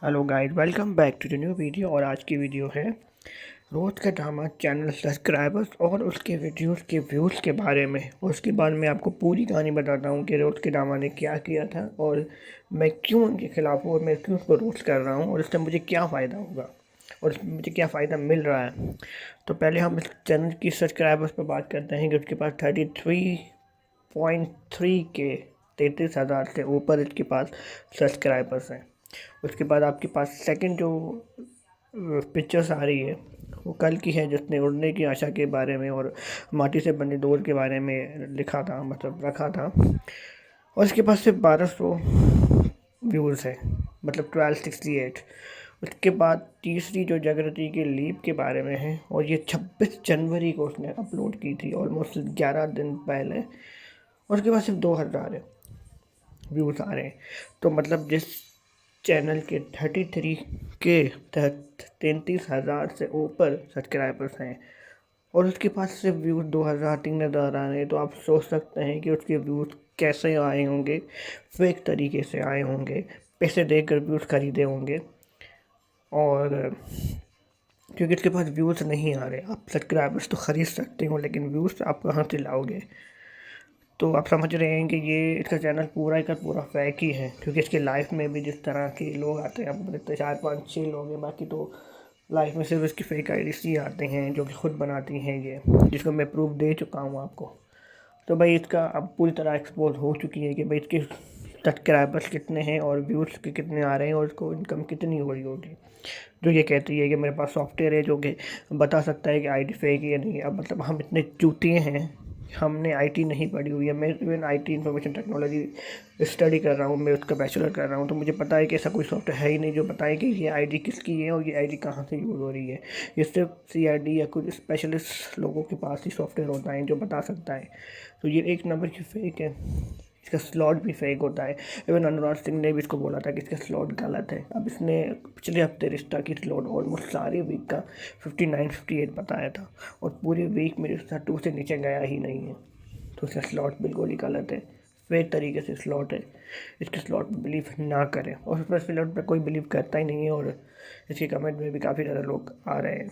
Hello guys, welcome back to the new video. और आज की वीडियो है रोज़ का ड्रामा चैनल सब्सक्राइबर्स और उसके वीडियोस के व्यूज़ के बारे में। उसके बाद मैं आपको पूरी कहानी बताता हूँ कि रोज़ के ड्रामा ने क्या किया था और मैं क्यों उनके खिलाफ हूँ और मैं क्यों उसको रोस्ट कर रहा हूँ और उससे मुझे क्या फ़ायदा होगा और उसमें मुझे क्या फ़ायदा मिल रहा है। तो पहले हम इस चैनल की सब्सक्राइबर्स पर बात करते हैं कि उसके पास 33.3 के 33,000 से ऊपर इसके पास सब्सक्राइबर्स हैं। उसके बाद आपके पास सेकंड जो पिक्चर्स आ रही है वो कल की है, जिसने उड़ने की आशा के बारे में और माटी से बने डोर के बारे में लिखा था, मतलब रखा था। और इसके पास सिर्फ 1200 व्यूज़ है, मतलब 1268। उसके बाद तीसरी जो जागृति के लीप के बारे में है और ये 26 जनवरी को उसने अपलोड की थी, ऑलमोस्ट 11 दिन पहले। और उसके बाद सिर्फ 2000 व्यूज़ आ रहे हैं। तो मतलब जिस चैनल के 33 के तहत 33,000 से ऊपर सब्सक्राइबर्स हैं और उसके पास सिर्फ व्यूज़ 2000-3000 आ रहे हैं, तो आप सोच सकते हैं कि उसके व्यूज़ कैसे आए होंगे। फेक तरीके से आए होंगे, पैसे देकर व्यूज़ खरीदे होंगे। और क्योंकि उसके पास व्यूज़ नहीं आ रहे, आप सब्सक्राइबर्स तो ख़रीद सकते हो लेकिन व्यूज़ आप कहाँ से लाओगे। तो आप समझ रहे हैं कि ये इसका चैनल पूरा का पूरा फेक ही है, क्योंकि इसके लाइफ में भी जिस तरह के लोग आते हैं, आपको देखते हैं 4-5-6 लोग हैं, बाकी तो लाइफ में सिर्फ इसकी फेक आईडीज ही आते हैं जो कि खुद बनाती हैं ये, जिसको मैं प्रूफ दे चुका हूँ आपको। तो भाई इसका अब पूरी तरह एक्सपोज हो चुकी है कि भाई इसके सब्सक्राइबर्स कितने हैं और व्यूज़ के कितने आ रहे हैं और उसको इनकम कितनी हो रही होगी। जो ये कहती है कि मेरे पास सॉफ्टवेयर है जो कि बता सकता है कि आईडी फेक है या नहीं। अब मतलब हम इतने चूतिए हैं, हमने आईटी नहीं पढ़ी हुई है। मैं even IT information technology study कर रहा हूँ, मैं उसका बैचलर कर रहा हूँ, तो मुझे पता है कि ऐसा कोई सॉफ्टवेयर है ही नहीं जो बताए कि ये आईडी किसकी है और ये आईडी कहाँ से यूज़ हो रही है। ये सिर्फ सीआईडी या कुछ स्पेशलिस्ट लोगों के पास ही सॉफ्टवेयर होता है जो बता सकता है। तो ये एक नंबर की फेक है। इसका स्लॉट भी फेक होता है। इवन अनुराग सिंह ने भी इसको बोला था कि इसका स्लॉट गलत है। अब इसने पिछले हफ्ते रिश्ता की स्लॉट ऑलमोस्ट सारे वीक का 59-58 बताया था और पूरे वीक में रिश्ता 2 से नीचे गया ही नहीं है। तो इसका स्लॉट बिल्कुल ही गलत है, फेक तरीके से स्लॉट है। इसके स्लॉट पर बिलीव ना करें, और उस पर स्लॉट पर कोई बिलीव करता ही नहीं है। और इसके कमेंट में भी काफ़ी ज़्यादा लोग आ रहे हैं,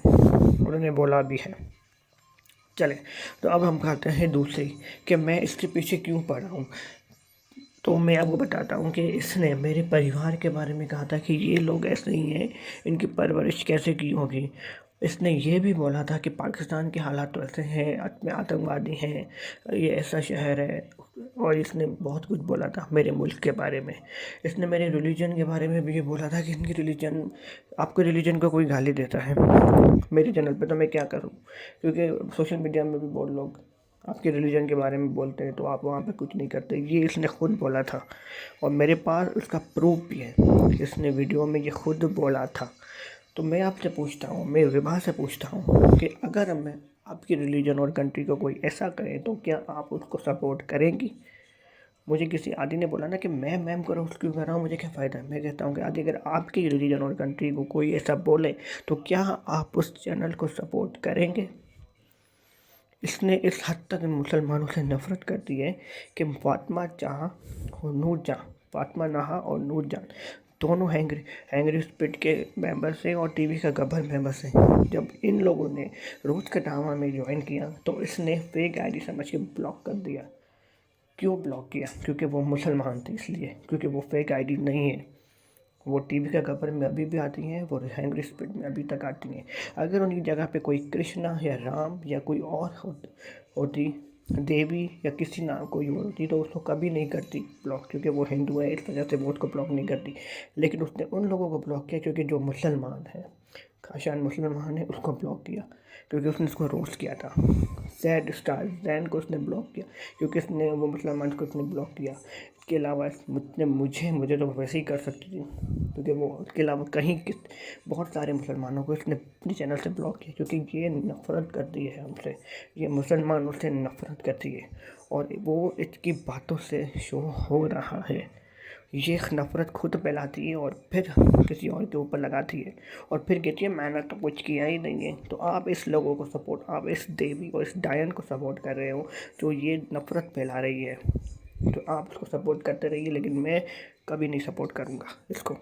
उन्होंने बोला भी है। चले, तो अब हम कहते हैं दूसरी कि मैं इसके पीछे क्यों पड़ा हूँ। तो मैं आपको बताता हूँ कि इसने मेरे परिवार के बारे में कहा था कि ये लोग ऐसे ही हैं, इनकी परवरिश कैसे की होगी। इसने ये भी बोला था कि पाकिस्तान के हालात तो ऐसे हैं, में आतंकवादी हैं, ये ऐसा शहर है। और इसने बहुत कुछ बोला था मेरे मुल्क के बारे में। इसने मेरे रिलीजन के बारे में भी ये बोला था कि इनकी रिलीजन, आपके रिलीजन को कोई गाली देता है मेरे चैनल पे तो मैं क्या करूँ, क्योंकि सोशल मीडिया में भी बहुत लोग आपके रिलीजन के बारे में बोलते हैं तो आप वहाँ पे कुछ नहीं करते। ये इसने खुद बोला था और मेरे पास उसका प्रूफ भी है, इसने वीडियो में ये खुद बोला था। तो मैं आपसे पूछता हूँ, मैं विभा से पूछता हूँ कि अगर मैं आपकी रिलीजन और कंट्री को कोई ऐसा करे तो क्या आप उसको सपोर्ट करेंगी। मुझे किसी आदि ने बोला ना कि मैं मैम को रोस्ट क्यों कर रहा हूँ, मुझे क्या फ़ायदा है। मैं कहता हूँ कि आदि अगर आपकी रिलीजन और कंट्री को कोई ऐसा बोले तो क्या आप उस चैनल को सपोर्ट करेंगे। इसने इस हद तक मुसलमानों से नफ़रत कर दी है कि फातिमा जहाँ और नूर जहाँ, फातिमा नहा और नूर जान दोनों हैंगरी स्पिट के मेंबर्स हैं और टीवी का गब्बर मेंबर्स हैं। जब इन लोगों ने रोज़ का ड्रामा में ज्वाइन किया तो इसने फेक आईडी समझ के ब्लॉक कर दिया। क्यों ब्लॉक किया, क्योंकि वो मुसलमान थे इसलिए, क्योंकि वो फेक आईडी नहीं है। वो टीवी का कवर में अभी भी आती हैं, वो हैंग्री स्पीड में अभी तक आती हैं। अगर उनकी जगह पे कोई कृष्णा या राम या कोई और होती देवी या किसी नाम कोई और होती तो उसको कभी नहीं करती ब्लॉक, क्योंकि वो हिंदू है इस वजह से वो उसको ब्लॉक नहीं करती। लेकिन उसने उन लोगों को ब्लॉक किया क्योंकि जो मुसलमान है, काशान मुसलमान है, उसको ब्लॉक किया क्योंकि उसने उसको रोस्ट किया था। जैड स्टार जैन को उसने ब्लॉक किया क्योंकि उसने वो मुसलमान को उसने ब्लॉक किया। इसके अलावा मुझे तो वैसे ही कर सकती थी, क्योंकि वो उसके अलावा कहीं बहुत सारे मुसलमानों को इसने अपने चैनल से ब्लॉक किया क्योंकि ये नफ़रत करती है हमसे, ये मुसलमानों से नफ़रत करती है और वो इसकी बातों से शो हो रहा है। ये नफ़रत खुद फैलाती है और फिर किसी और के ऊपर लगाती है और फिर कहती है मैंने तो कुछ किया ही नहीं है। तो आप इस लोगों को सपोर्ट, आप इस देवी और इस डायन को सपोर्ट कर रहे हो जो ये नफ़रत फैला रही है। तो आप उसको सपोर्ट करते रहिए, लेकिन मैं कभी नहीं सपोर्ट करूँगा इसको।